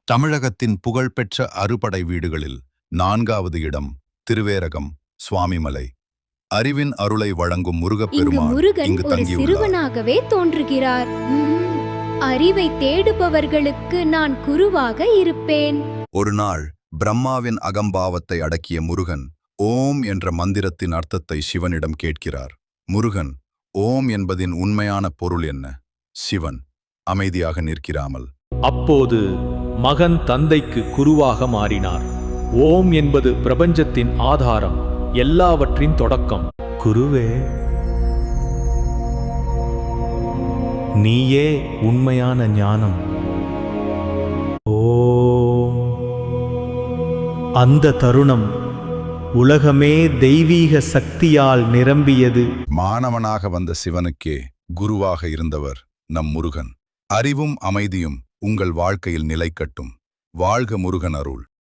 தமிழகத்தின் புகழ்பெற்ற அறுபடை வீடுகளில் 4வது இடம் திருவேரகம் சுவாமிமலை. அறிவின் அருளை வழங்கும் இங்கு முருகப்பெருமான் முருகன் இங்கு ஒரு தங்கியுள்ளார். சிறுவனாகவே தோன்றுகிறார். அறிவை தேடுபவர்களுக்கு நான் குருவாக இருப்பேன். ஒரு நாள் பிரம்மாவின் அகம்பாவத்தை அடக்கிய முருகன் ஓம் என்ற மந்திரத்தின் அர்த்தத்தை சிவனிடம் கேட்கிறார். முருகன், ஓம் என்பதின் உண்மையான பொருள் என்ன? சிவன் அமைதியாக நிற்கிறாமல், அப்போது மகன் தந்தைக்கு குருவாக மாறினார். ஓம் என்பது பிரபஞ்சத்தின் ஆதாரம், எல்லாவற்றின் தொடக்கம். குருவே, நீயே உண்மையான ஞானம். ஓம். அந்த தருணம் உலகமே தெய்வீக சக்தியால் நிரம்பியது. மாணவனாக வந்த சிவனுக்கே குருவாக இருந்தவர் நம் முருகன். அறிவும் அமைதியும் உங்கள் வாழ்க்கையில் நிலைக்கட்டும். வாழ்க முருகன் அருள்.